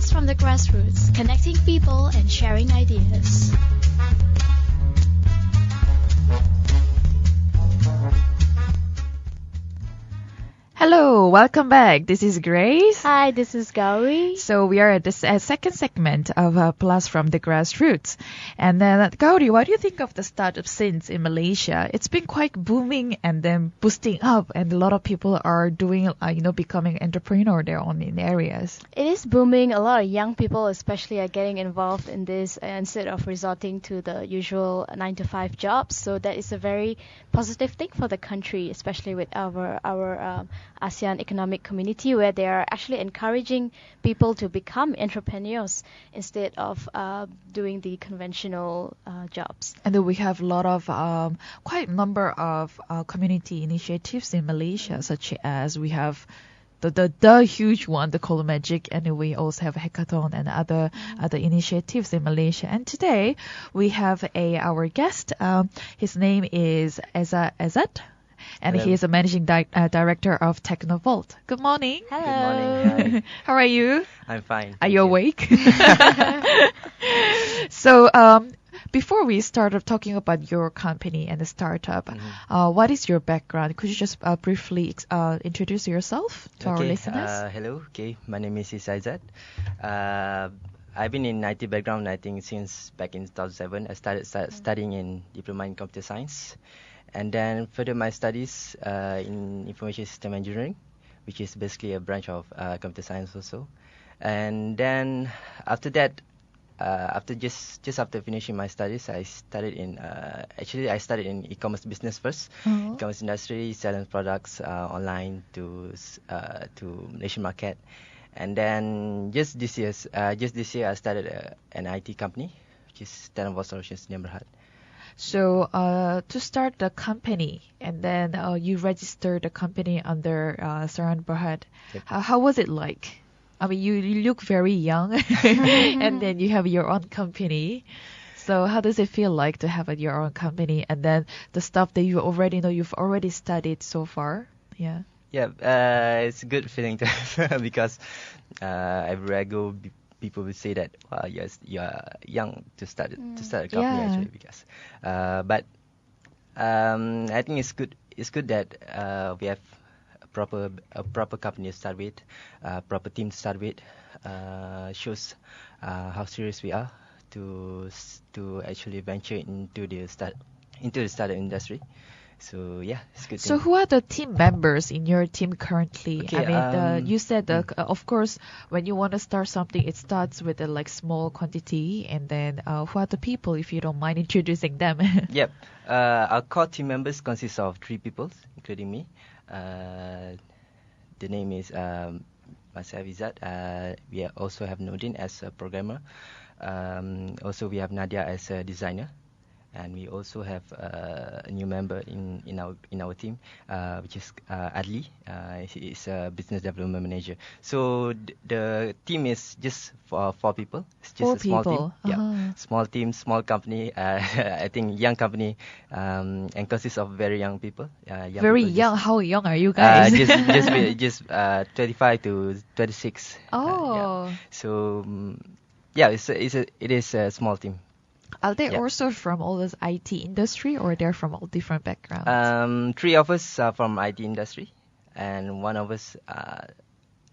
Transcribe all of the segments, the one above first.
Plus from the grassroots, connecting people and sharing ideas. Hello, welcome back. This is Grace. Hi, this is Gowri. So we are at the second segment of Plus from the Grassroots. And then, Gowri, what do you think of the startup scene in Malaysia? It's been quite booming and then boosting up, and a lot of people are doing, becoming entrepreneur their own in areas. It is booming. A lot of young people especially are getting involved in this instead of resorting to the usual 9-to-5 jobs. So that is a very positive thing for the country, especially with our ASEAN economic community, where they are actually encouraging people to become entrepreneurs instead of doing the conventional jobs. And then we have a lot of, quite a number of community initiatives in Malaysia, such as we have the huge one, the Color Magic, and we also have a hackathon and other initiatives in Malaysia. And today we have our guest. His name is Ezzat. And Hello. he is a managing director of Technovault. Good morning. Hello. Good morning. Hi. How are you? I'm fine. Are thank you awake? So, before we start talking about your company and the startup, what is your background? Could you just briefly introduce yourself to our listeners? Hello. Okay. My name is Ezzat. I've been in IT background, I think, since back in 2007. I started studying in diploma in computer science. And then further my studies in information system engineering, which is basically a branch of computer science also. And then after that, after finishing my studies, I studied in e-commerce business first. E-commerce industry, selling products online to Malaysian market. And then just this year I started an IT company, which is Technovault Solutions in Berhad. So, to start the company, and then you registered the company under Saran Berhad. Yep. How was it like? I mean, you look very young, and then you have your own company. So, how does it feel like to have your own company, and then the stuff that you already know, you've already studied so far? Yeah. Yeah, it's a good feeling to have because everywhere I go, people will say that yes, you are young to start a company actually because but I think it's good that we have a proper company to start with, proper team to start with. Shows how serious we are to actually venture into the startup industry. So yeah, it's good. So who are the team members in your team currently? Okay, I mean, you said of course when you want to start something, it starts with a small quantity, and then who are the people, if you don't mind introducing them? Yep, our core team members consist of 3 people, including me. The name is myself, Ezzat. We also have Nordin as a programmer. Also we have Nadia as a designer. And we also have a new member in our team, which is Adli. He is a business development manager. So the team is just for 4 people. It's just 4 a small people. team. Yeah, small team, small company. I think young company, and consists of very young people. Very young. How young are you guys? just 25 to 26. Oh. Yeah. So yeah, it is a small team. Are they also from all this IT industry, or they're from all different backgrounds? 3 of us are from IT industry, and 1 of us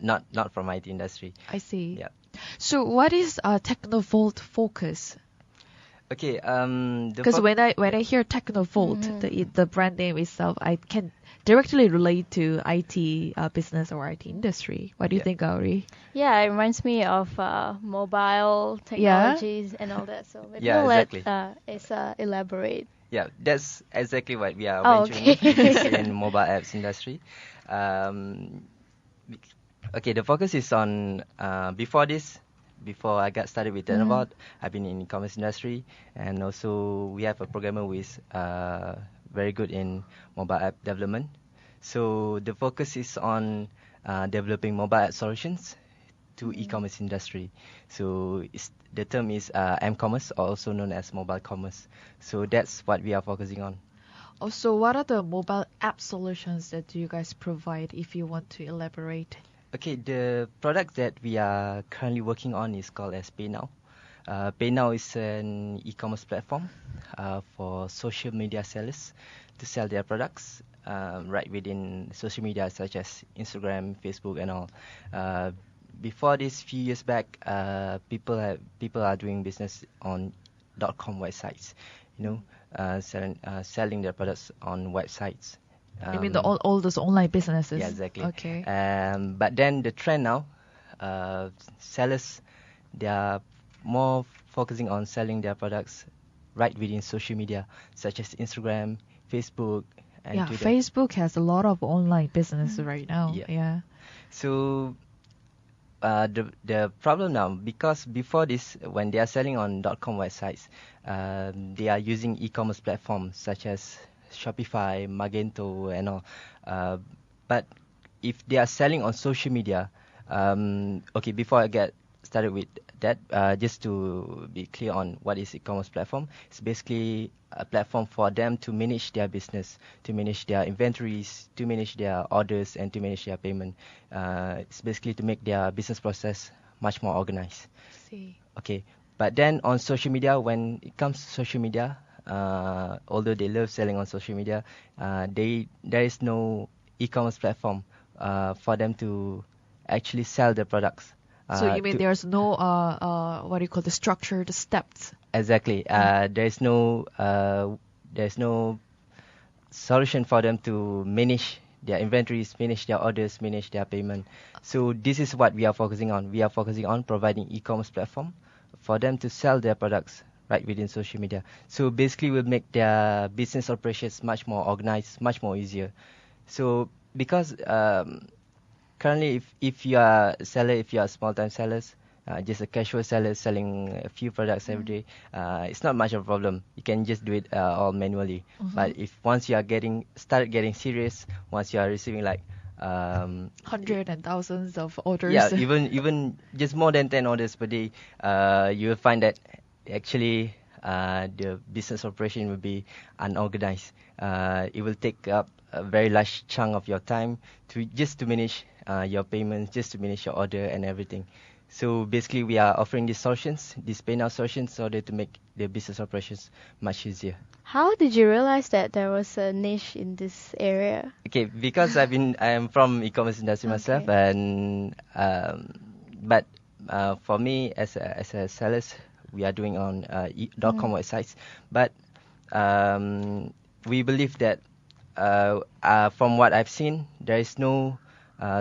not from IT industry. I see. Yeah. So what is Technovault focus? Okay. Because when I hear Technovault, the brand name itself, I can directly relate to IT business or IT industry. What do you think, Gowri? Yeah, it reminds me of mobile technologies and all that. So maybe Yeah, we'll exactly. let Issa elaborate. Yeah, that's exactly what we are Oh, venturing okay. in mobile apps industry. Okay, the focus is on before I got started with Technovault, I've been in e-commerce industry, and also we have a programmer who is very good in mobile app development. So the focus is on developing mobile app solutions to e-commerce industry. So the term is m-commerce, also known as mobile commerce. So that's what we are focusing on. Also, what are the mobile app solutions that you guys provide, if you want to elaborate? Okay, the product that we are currently working on is called as PayNow. PayNow is an e-commerce platform for social media sellers to sell their products right within social media such as Instagram, Facebook, and all. Uh, Before this, few years back, people are doing business on .com websites, selling their products on websites. You mean all those online businesses? Yeah, exactly. Okay. But then the trend now, sellers, they are more focusing on selling their products right within social media, such as Instagram, Facebook, and Yeah, Twitter. Facebook has a lot of online business right now. Yeah. Yeah. So the problem now, because before this, when they are selling on .com websites, they are using e-commerce platforms such as Shopify, Magento, and all. But if they are selling on social media, okay, before I get started with that, just to be clear on what is e-commerce platform, it's basically a platform for them to manage their business, to manage their inventories, to manage their orders, and to manage their payment. It's basically to make their business process much more organized. See. Okay, but then on social media, when it comes to social media, although they love selling on social media, there is no e-commerce platform for them to actually sell their products. So you mean there's no what do you call the structured steps? Exactly. There's no solution for them to manage their inventories, manage their orders, manage their payment. So this is what we are focusing on. We are focusing on providing e-commerce platform for them to sell their products right within social media. So basically, we'll make their business operations much more organized, much more easier. So because currently, if you are a seller, if you are small-time sellers, just a casual seller selling a few products every day, it's not much of a problem. You can just do it all manually. But if once you are started getting serious, once you are receiving like Hundreds and thousands of orders. yeah, even just more than 10 orders per day, you will find that actually the business operation will be unorganized. It will take up a very large chunk of your time to manage your payments, just to manage your order and everything. So basically, we are offering these solutions, these PayNow solutions, in order to make the business operations much easier. How did you realize that there was a niche in this area? Okay, because I am from e-commerce industry myself, Okay. and but for me as a sellers, we are doing on .com websites, but we believe that from what I've seen, there is no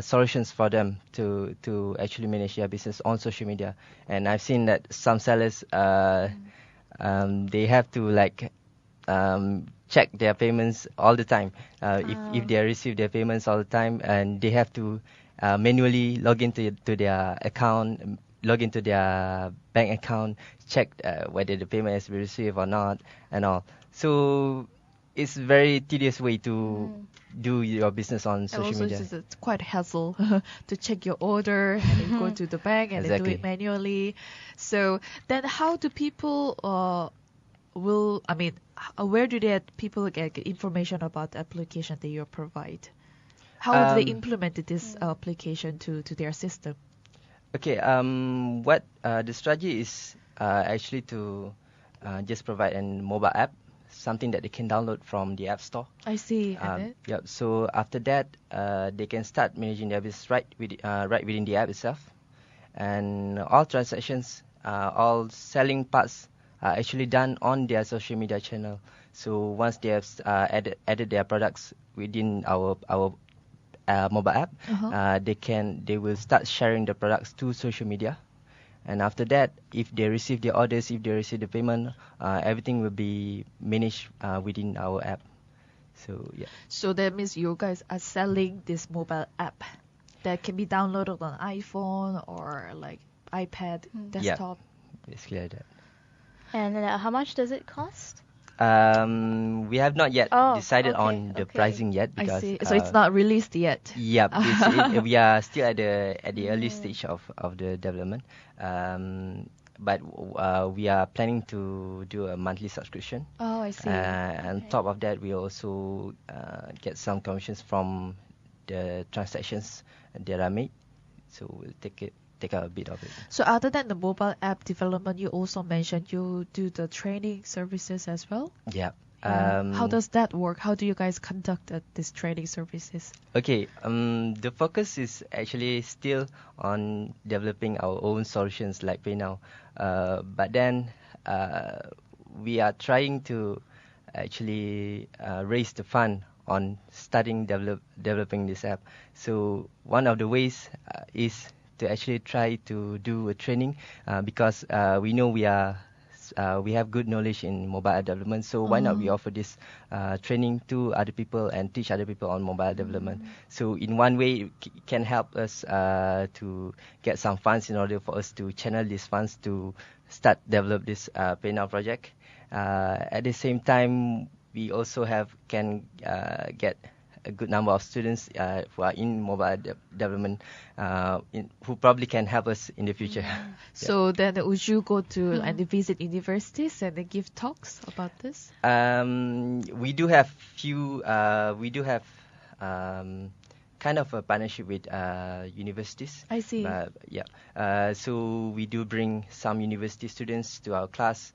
solutions for them to actually manage their business on social media, and I've seen that some sellers they have to like check their payments all the time. If they receive their payments all the time, and they have to manually log into their account, log into their bank account, check whether the payment has been received or not, and all. So it's very tedious way to do your business on social also, media. it's quite hassle to check your order and then go to the bank and then do Exactly. it manually. So then, how do people where do people get information about the application that you provide? How do they implement this application to their system? Okay. What the strategy is actually to just provide a mobile app, something that they can download from the App Store. I see. And then? Yep. So after that, they can start managing their business right within the app itself, and all transactions, all selling parts are actually done on their social media channel. So once they have added their products within our mobile app, they will start sharing the products to social media. And after that, if they receive the orders, if they receive the payment, everything will be managed within our app. So yeah. So that means you guys are selling this mobile app that can be downloaded on iPhone or like iPad, desktop. Yeah, basically like that. And how much does it cost? We have not yet decided okay, on the pricing yet, I because see. So it's not released yet. Yeah, we are still at the early stage of the development. But we are planning to do a monthly subscription. Oh, I see. And on top of that, we also get some commissions from the transactions that are made. so we'll take out a bit of it. So other than the mobile app development, you also mentioned you do the training services as well. Yeah. How does that work? How do you guys conduct these training services? Okay, the focus is actually still on developing our own solutions like PayNow. But then we are trying to actually raise the fund on starting developing this app. So one of the ways is to actually try to do a training because we know we have good knowledge in mobile app development. So why not we offer this training to other people and teach other people on mobile development? So in one way, it can help us to get some funds in order for us to channel these funds to start develop this PayNow project. At the same time, we also can get a good number of students who are in mobile development who probably can help us in the future. So then would you go to and visit universities and then give talks about this? We do have kind of a partnership with universities. I see. So we do bring some university students to our class,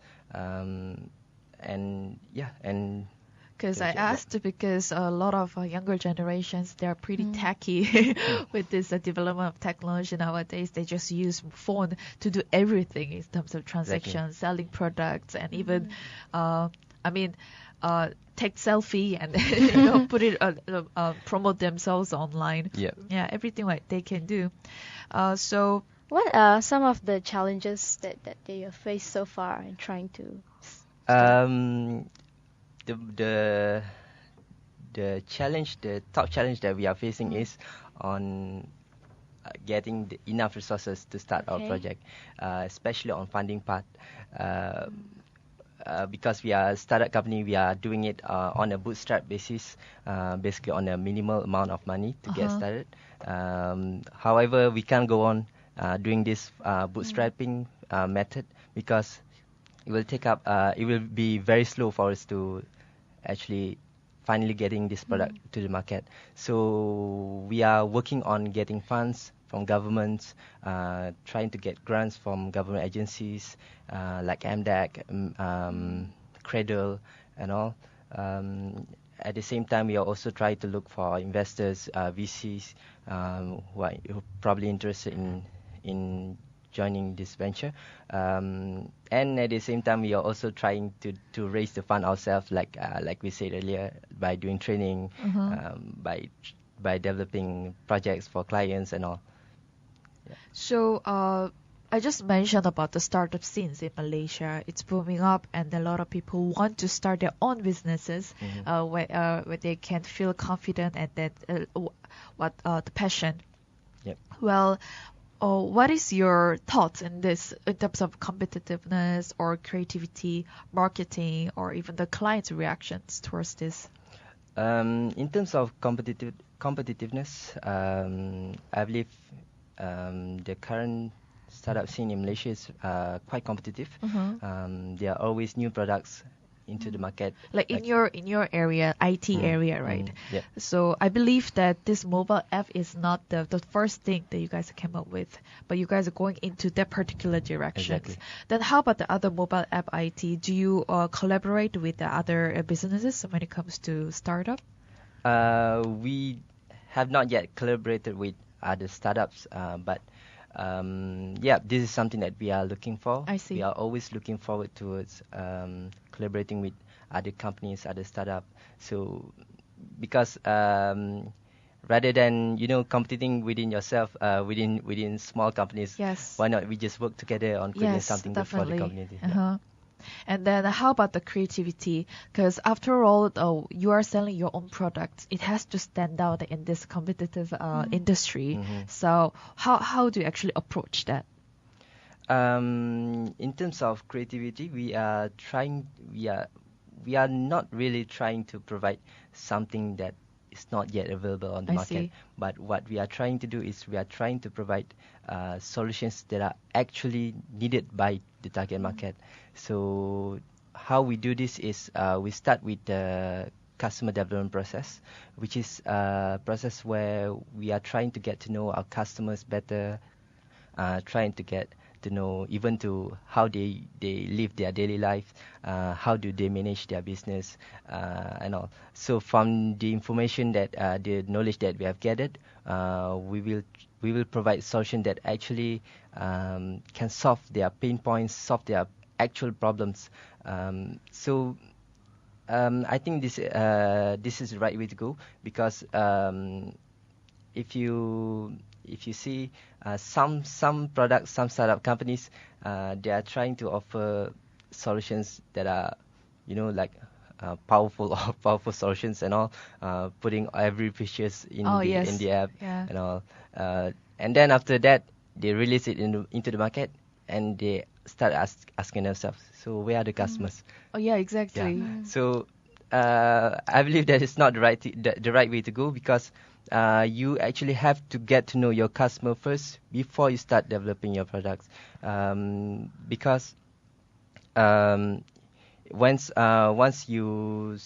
because I asked because a lot of younger generations, they're pretty tacky with this development of technology nowadays. They just use phone to do everything in terms of transactions, selling products, and even, take selfie and put it promote themselves online. Yeah, everything like they can do. So what are some of the challenges that you have faced so far in trying to? The top challenge that we are facing is on getting enough resources to start our project, especially on funding part. Because we are a startup company, we are doing it on a bootstrap basis, basically on a minimal amount of money to get started. However, we can't go on doing this bootstrapping method because it will be very slow for us to actually finally getting this product to the market. So we are working on getting funds from governments, trying to get grants from government agencies like MDAC, Cradle, and all. At the same time, we are also trying to look for investors, VCs, who are probably interested in joining this venture, and at the same time we are also trying to raise the fund ourselves, like we said earlier, by doing training, by developing projects for clients and all. So I just mentioned about the startup scenes in Malaysia. It's booming up, and a lot of people want to start their own businesses where they can feel confident and that the passion. Well, what is your thoughts in this in terms of competitiveness or creativity, marketing, or even the client's reactions towards this? In terms of competitiveness, I believe the current startup scene in Malaysia is quite competitive. There are always new products into the market. Like in your area, IT area, right? So I believe that this mobile app is not the first thing that you guys came up with, but you guys are going into that particular direction. Exactly. Then how about the other mobile app IT? Do you collaborate with the other businesses when it comes to startup? We have not yet collaborated with other startups, but this is something that we are looking for. I see. We are always looking forward towards collaborating with other companies, other startup. So because rather than competing within yourself, within small companies, why not we just work together on creating something good for the community? And then how about the creativity? Because after all, you are selling your own products. It has to stand out in this competitive industry. So how do you actually approach that? In terms of creativity, we are not really trying to provide something that is not yet available on the market. But what we are trying to do is we are trying to provide solutions that are actually needed by the target market. So how we do this is we start with the customer development process, which is a process where we are trying to get to know our customers better, trying to get to know even to how they live their daily life, how do they manage their business, and all. So from the information that the knowledge that we have gathered, we will provide solution that actually can solve their pain points, solve their actual problems. I think this is the right way to go, because if you see some products, some startup companies, they are trying to offer solutions that are, like powerful solutions and all, putting every features in in the app and all, and then after that they release it into the market, and they start asking themselves, so where are the customers? Oh yeah, exactly. Yeah. So I believe that is not the right way to go, because you actually have to get to know your customer first before you start developing your products, because once you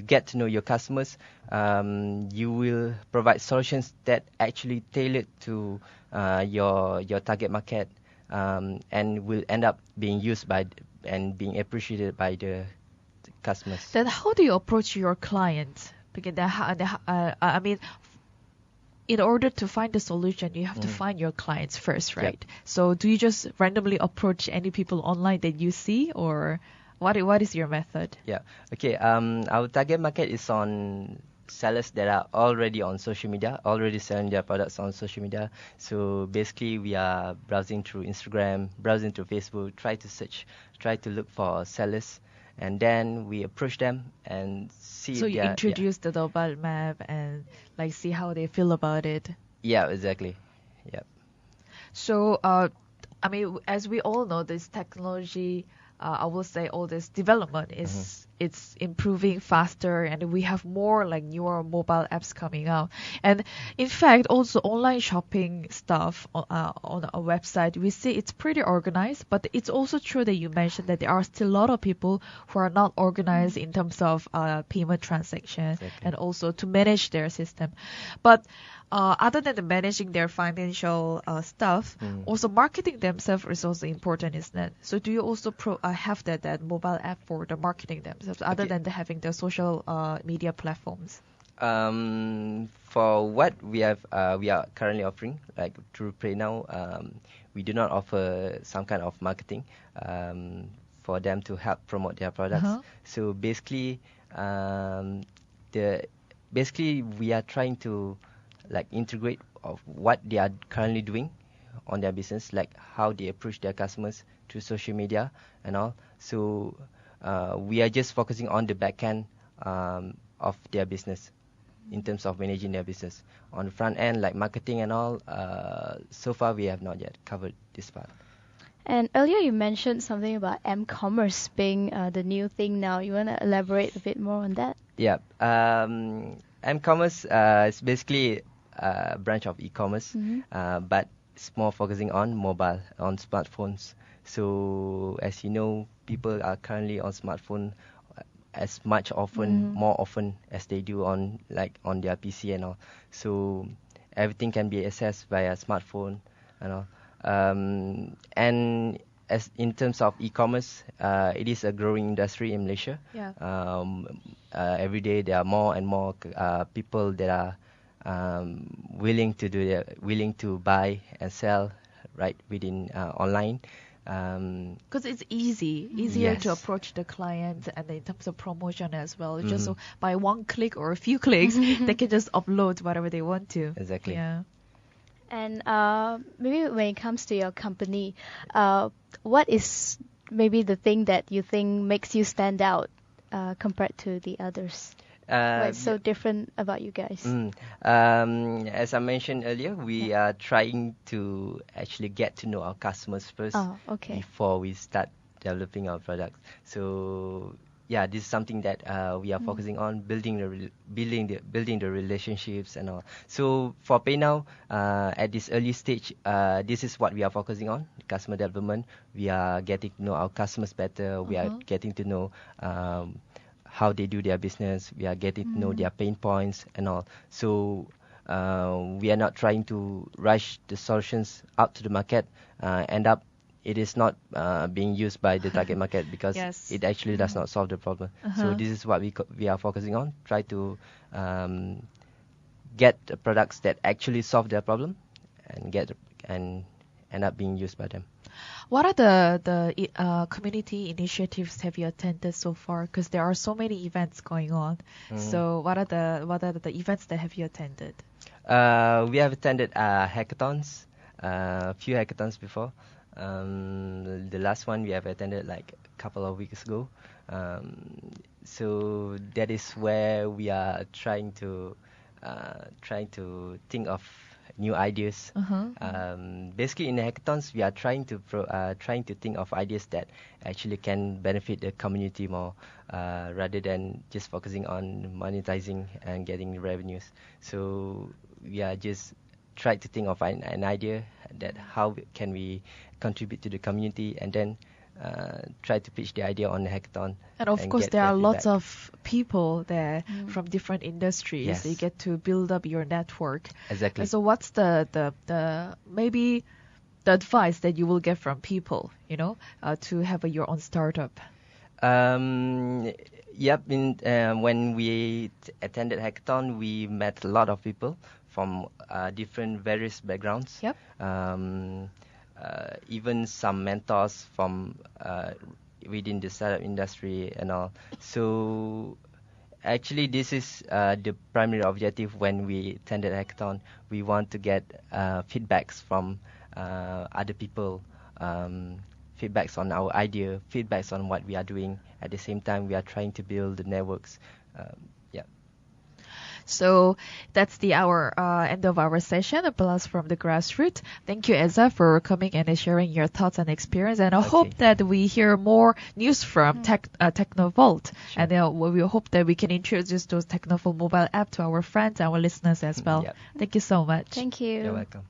get to know your customers, you will provide solutions that actually tailored to your target market, and will end up being used by and being appreciated by the customers. Then how do you approach your clients? Because I mean, in order to find the solution, you have to find your clients first, right? Yep. So do you just randomly approach any people online that you see, or what is your method? Yeah. Okay. Our target market is on sellers that are already on social media, already selling their products on social media. So basically, we are browsing through Instagram, browsing through Facebook, try to look for sellers, and then we approach them and see. So if you they are, introduce the mobile map and like see how they feel about it. Yeah, exactly. Yeah. So I mean, as we all know, this technology, I will say all this development is it's improving faster, and we have more like newer mobile apps coming out. And in fact, also online shopping stuff on a website, we see it's pretty organized. But it's also true that you mentioned that there are still a lot of people who are not organized in terms of payment transaction, Exactly. and also to manage their system. But other than the managing their financial stuff, also marketing themselves is also important, isn't it? So do you also have that mobile app for the marketing themselves, other than having the social media platforms? For what we are currently offering, like through PayNow, we do not offer some kind of marketing for them to help promote their products. So basically, we are trying to like integrate of what they are currently doing on their business, like how they approach their customers through social media and all. So we are just focusing on the back end of their business in terms of managing their business. On the front end, like marketing and all, so far we have not yet covered this part. And earlier you mentioned something about m-commerce being the new thing now. You want to elaborate a bit more on that? Yeah. M-commerce is basically a branch of e-commerce, but it's more focusing on mobile, on smartphones. So as you know, people are currently on smartphone as much often, more often as they do on their PC and all. So everything can be accessed via smartphone and all. And as in terms of e-commerce, it is a growing industry in Malaysia. Yeah. Every day there are more and more people that are willing to buy and sell right within online. Because it's easier Yes. to approach the client, and in terms of promotion as well. Just so by one click or a few clicks, they can just upload whatever they want to. Exactly. Yeah. And maybe when it comes to your company, what is maybe the thing that you think makes you stand out compared to the others? What's so different about you guys? As I mentioned earlier, we are trying to actually get to know our customers first before we start developing our products. So yeah, this is something that we are focusing on, building the relationships and all. So for PayNow, at this early stage, this is what we are focusing on: customer development. We are getting to know our customers better. We are getting to know how they do their business. We are getting to know their pain points and all. So we are not trying to rush the solutions out to the market. End up it is not being used by the target market because Yes. it actually does not solve the problem. So this is what we are focusing on. Try to get the products that actually solve their problem and end up being used by them. What are the community initiatives have you attended so far? Because there are so many events going on. So what are the events that have you attended? We have attended hackathons, a few hackathons before. The last one we have attended like a couple of weeks ago. So that is where we are trying to think of new ideas. Basically, in the hackathons, we are trying to think of ideas that actually can benefit the community more, rather than just focusing on monetizing and getting revenues. So we are just trying to think of an idea that how can we contribute to the community, and then try to pitch the idea on the hackathon. And of course, get there their are lots feedback. of people there from different industries. Yes. So you get to build up your network. Exactly. And so what's the maybe the advice that you will get from people, to have your own startup? Yep. When we attended hackathon, we met a lot of people from different various backgrounds. Yep. Even some mentors from within the startup industry and all. So actually, this is the primary objective when we attended hackathon. We want to get feedbacks from other people, feedbacks on our idea, feedbacks on what we are doing. At the same time, we are trying to build the networks. So that's the end of our session, a blast from the grassroots. Thank you, Ezzat, for coming and sharing your thoughts and experience. And I hope that we hear more news from Technovault. Sure. And we hope that we can introduce those Technovault mobile app to our friends, our listeners as well. Yep. Thank you so much. Thank you. You're welcome.